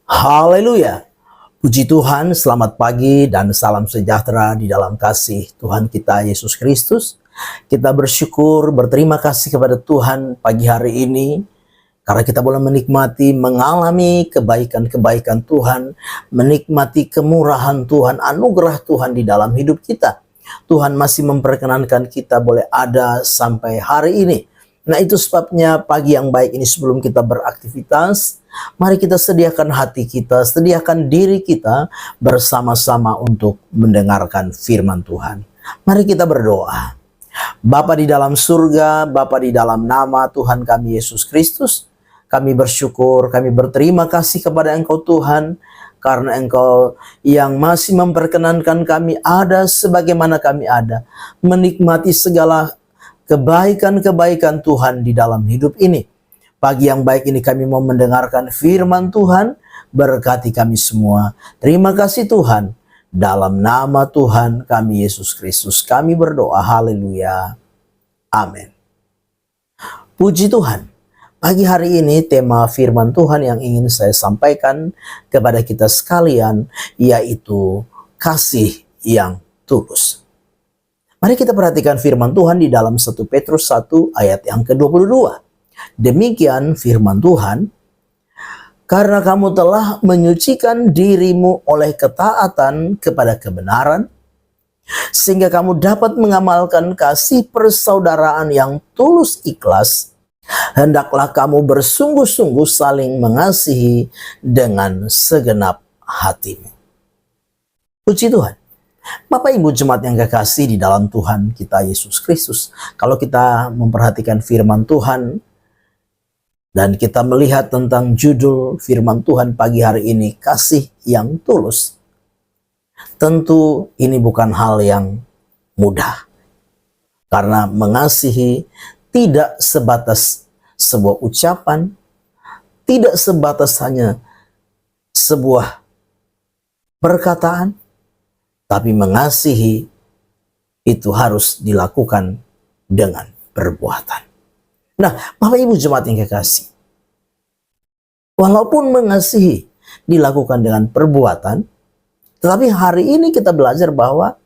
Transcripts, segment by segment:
Haleluya. Puji Tuhan, selamat pagi dan salam sejahtera di dalam kasih Tuhan kita Yesus Kristus. Kita bersyukur, berterima kasih kepada Tuhan pagi hari ini karena kita boleh menikmati, mengalami kebaikan-kebaikan Tuhan, menikmati kemurahan Tuhan, anugerah Tuhan di dalam hidup kita. Tuhan masih memperkenankan kita boleh ada sampai hari ini. Nah, itu sebabnya pagi yang baik ini sebelum kita beraktivitas, mari kita sediakan hati kita, sediakan diri kita bersama-sama untuk mendengarkan firman Tuhan. Mari kita berdoa. Bapa di dalam surga, Bapa di dalam nama Tuhan kami Yesus Kristus, kami bersyukur, kami berterima kasih kepada Engkau Tuhan, karena Engkau yang masih memperkenankan kami ada sebagaimana kami ada, menikmati segala kebaikan-kebaikan Tuhan di dalam hidup ini. Pagi yang baik ini kami mau mendengarkan firman Tuhan, berkati kami semua. Terima kasih Tuhan, dalam nama Tuhan kami Yesus Kristus kami berdoa, haleluya, amin. Puji Tuhan, pagi hari ini tema firman Tuhan yang ingin saya sampaikan kepada kita sekalian, yaitu kasih yang tulus. Mari kita perhatikan firman Tuhan di dalam 1 Petrus 1 ayat yang ke-22. Demikian firman Tuhan, karena kamu telah menyucikan dirimu oleh ketaatan kepada kebenaran, sehingga kamu dapat mengamalkan kasih persaudaraan yang tulus ikhlas, hendaklah kamu bersungguh-sungguh saling mengasihi dengan segenap hatimu. Puji Tuhan. Bapak Ibu jemaat yang kekasih di dalam Tuhan kita Yesus Kristus, kalau kita memperhatikan firman Tuhan dan kita melihat tentang judul firman Tuhan pagi hari ini, kasih yang tulus, tentu ini bukan hal yang mudah, karena mengasihi tidak sebatas sebuah ucapan, tidak sebatas hanya sebuah perkataan, tapi mengasihi itu harus dilakukan dengan perbuatan. Nah, Bapak Ibu jemaat yang kekasih, walaupun mengasihi dilakukan dengan perbuatan, tetapi hari ini kita belajar bahwa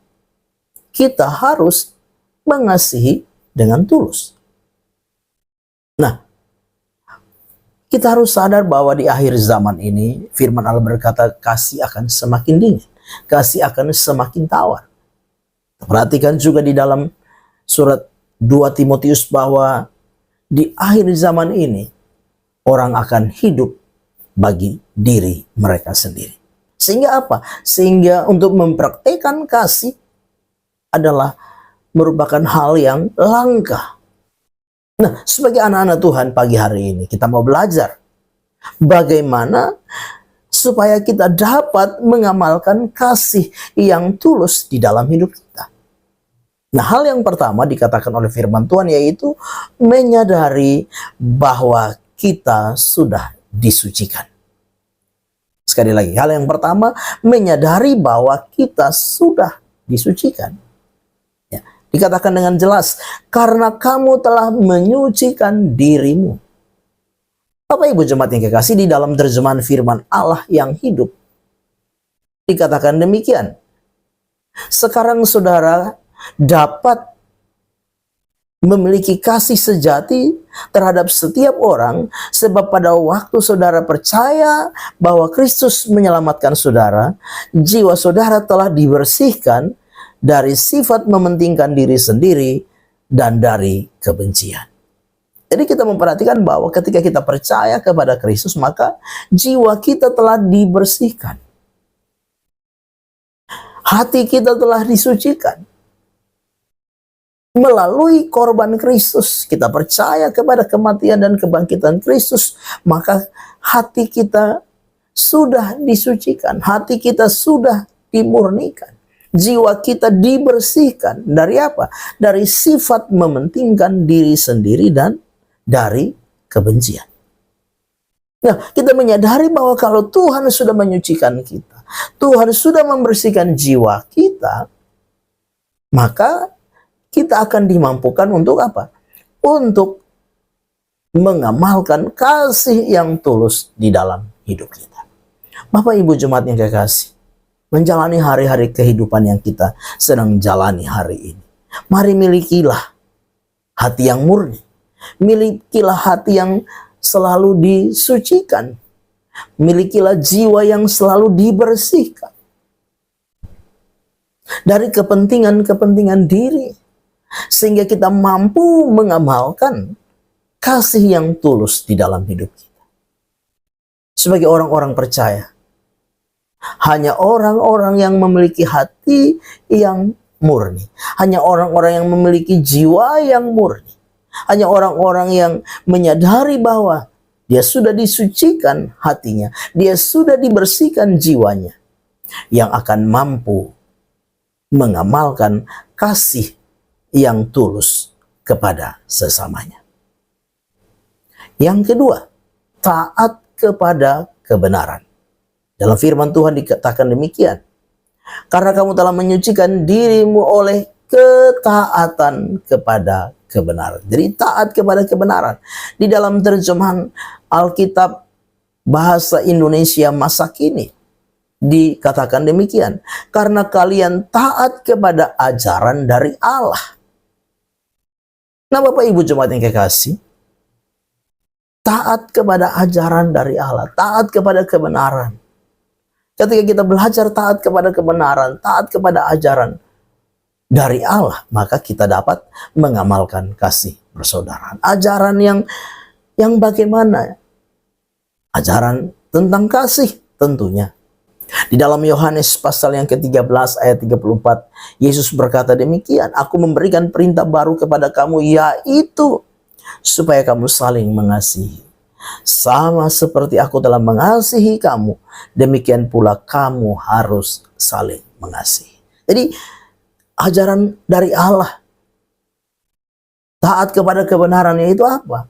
kita harus mengasihi dengan tulus. Nah, kita harus sadar bahwa di akhir zaman ini, firman Allah berkata kasih akan semakin dingin, kasih akan semakin tawar. Perhatikan juga di dalam surat 2 Timotius bahwa di akhir zaman ini orang akan hidup bagi diri mereka sendiri. Sehingga apa? Sehingga untuk mempraktekkan kasih adalah merupakan hal yang langka. Nah, sebagai anak-anak Tuhan pagi hari ini kita mau belajar bagaimana supaya kita dapat mengamalkan kasih yang tulus di dalam hidup kita. Nah, hal yang pertama dikatakan oleh firman Tuhan yaitu menyadari bahwa kita sudah disucikan. Sekali lagi, hal yang pertama menyadari bahwa kita sudah disucikan. Ya, dikatakan dengan jelas, karena kamu telah menyucikan dirimu. Bapak Ibu jemaat yang kekasih, di dalam terjemahan firman Allah yang hidup dikatakan demikian. Sekarang saudara dapat memiliki kasih sejati terhadap setiap orang, sebab pada waktu saudara percaya bahwa Kristus menyelamatkan saudara, jiwa saudara telah dibersihkan dari sifat mementingkan diri sendiri dan dari kebencian. Jadi kita memperhatikan bahwa ketika kita percaya kepada Kristus, maka jiwa kita telah dibersihkan. Hati kita telah disucikan. Melalui korban Kristus, kita percaya kepada kematian dan kebangkitan Kristus, maka hati kita sudah disucikan. Hati kita sudah dimurnikan. Jiwa kita dibersihkan. Dari apa? Dari sifat mementingkan diri sendiri dan dari kebencian. Nah, kita menyadari bahwa kalau Tuhan sudah menyucikan kita, Tuhan sudah membersihkan jiwa kita, maka kita akan dimampukan untuk apa? Untuk mengamalkan kasih yang tulus di dalam hidup kita. Bapak Ibu jemaat yang kekasih, menjalani hari-hari kehidupan yang kita sedang jalani hari ini, mari milikilah hati yang murni, milikilah hati yang selalu disucikan, milikilah jiwa yang selalu dibersihkan dari kepentingan-kepentingan diri, sehingga kita mampu mengamalkan kasih yang tulus di dalam hidup kita. Sebagai orang-orang percaya, hanya orang-orang yang memiliki hati yang murni, hanya orang-orang yang memiliki jiwa yang murni, hanya orang-orang yang menyadari bahwa dia sudah disucikan hatinya, dia sudah dibersihkan jiwanya, yang akan mampu mengamalkan kasih yang tulus kepada sesamanya. Yang kedua, taat kepada kebenaran. Dalam firman Tuhan dikatakan demikian, karena kamu telah menyucikan dirimu oleh ketaatan kepada kebenaran. Jadi taat kepada kebenaran. Di dalam terjemahan Alkitab bahasa Indonesia masa kini dikatakan demikian, karena kalian taat kepada ajaran dari Allah. Nah Bapak Ibu jemaat yang kekasih, taat kepada ajaran dari Allah, taat kepada kebenaran. Ketika kita belajar taat kepada kebenaran, taat kepada ajaran dari Allah, maka kita dapat mengamalkan kasih persaudaraan. Ajaran yang bagaimana? Ajaran tentang kasih tentunya. Di dalam Yohanes pasal yang ke-13 ayat 34, Yesus berkata demikian, aku memberikan perintah baru kepada kamu, yaitu supaya kamu saling mengasihi. Sama seperti aku telah mengasihi kamu, demikian pula kamu harus saling mengasihi. Jadi ajaran dari Allah, taat kepada kebenaran, yaitu apa?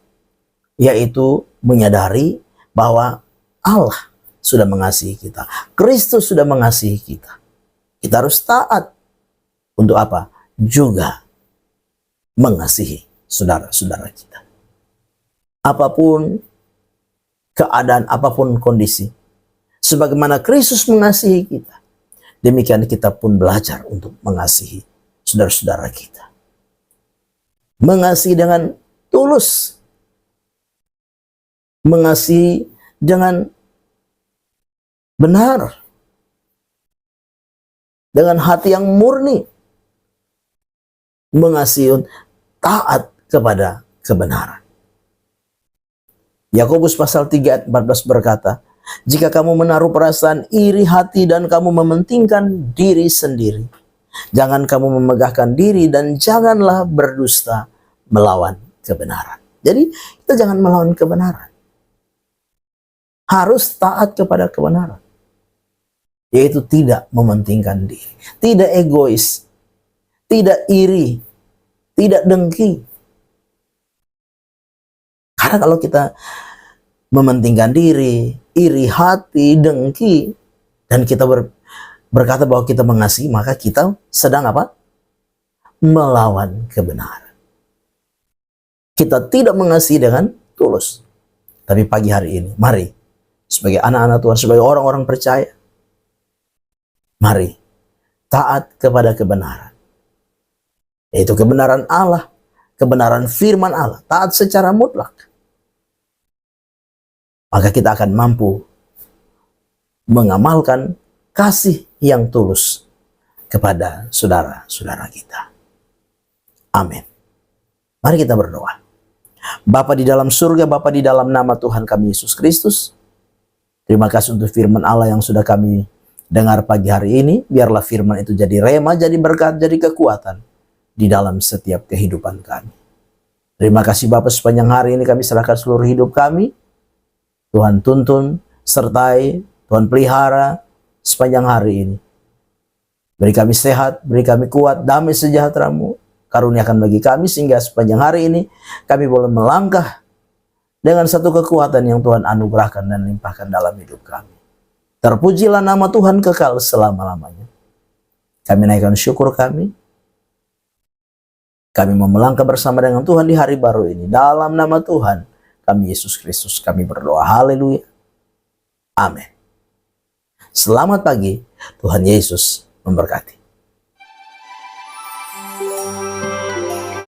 Yaitu menyadari bahwa Allah sudah mengasihi kita, Kristus sudah mengasihi kita. Kita harus taat untuk apa? Juga mengasihi saudara-saudara kita. Apapun keadaan, apapun kondisi, sebagaimana Kristus mengasihi kita, demikian kita pun belajar untuk mengasihi saudara-saudara kita. Mengasihi dengan tulus, mengasihi dengan benar, dengan hati yang murni, mengasihi, taat kepada kebenaran. Yakobus pasal 3 ayat 14 berkata, jika kamu menaruh perasaan iri hati dan kamu mementingkan diri sendiri, jangan kamu memegahkan diri dan janganlah berdusta melawan kebenaran. Jadi kita jangan melawan kebenaran. Harus taat kepada kebenaran. Yaitu tidak mementingkan diri, tidak egois, tidak iri, tidak dengki. Karena kalau kita mementingkan diri, iri hati, dengki, dan kita berkata bahwa kita mengasihi, maka kita sedang apa? Melawan kebenaran. Kita tidak mengasihi dengan tulus. Tapi pagi hari ini, mari sebagai anak-anak Tuhan, sebagai orang-orang percaya, mari taat kepada kebenaran. Yaitu kebenaran Allah, kebenaran firman Allah, taat secara mutlak. Maka kita akan mampu mengamalkan kasih yang tulus kepada saudara-saudara kita. Amin. Mari kita berdoa. Bapa di dalam surga, Bapa di dalam nama Tuhan kami Yesus Kristus, terima kasih untuk firman Allah yang sudah kami dengar pagi hari ini. Biarlah firman itu jadi rema, jadi berkat, jadi kekuatan di dalam setiap kehidupan kami. Terima kasih Bapa, sepanjang hari ini kami serahkan seluruh hidup kami. Tuhan tuntun, sertai, Tuhan pelihara sepanjang hari ini. Beri kami sehat, beri kami kuat, damai sejahtera-Mu, karuniakan bagi kami sehingga sepanjang hari ini kami boleh melangkah dengan satu kekuatan yang Tuhan anugerahkan dan limpahkan dalam hidup kami. Terpujilah nama Tuhan kekal selama-lamanya. Kami naikkan syukur kami. Kami mau melangkah bersama dengan Tuhan di hari baru ini. Dalam nama Tuhan kami Yesus Kristus kami berdoa. Haleluya. Amin. Selamat pagi, Tuhan Yesus memberkati.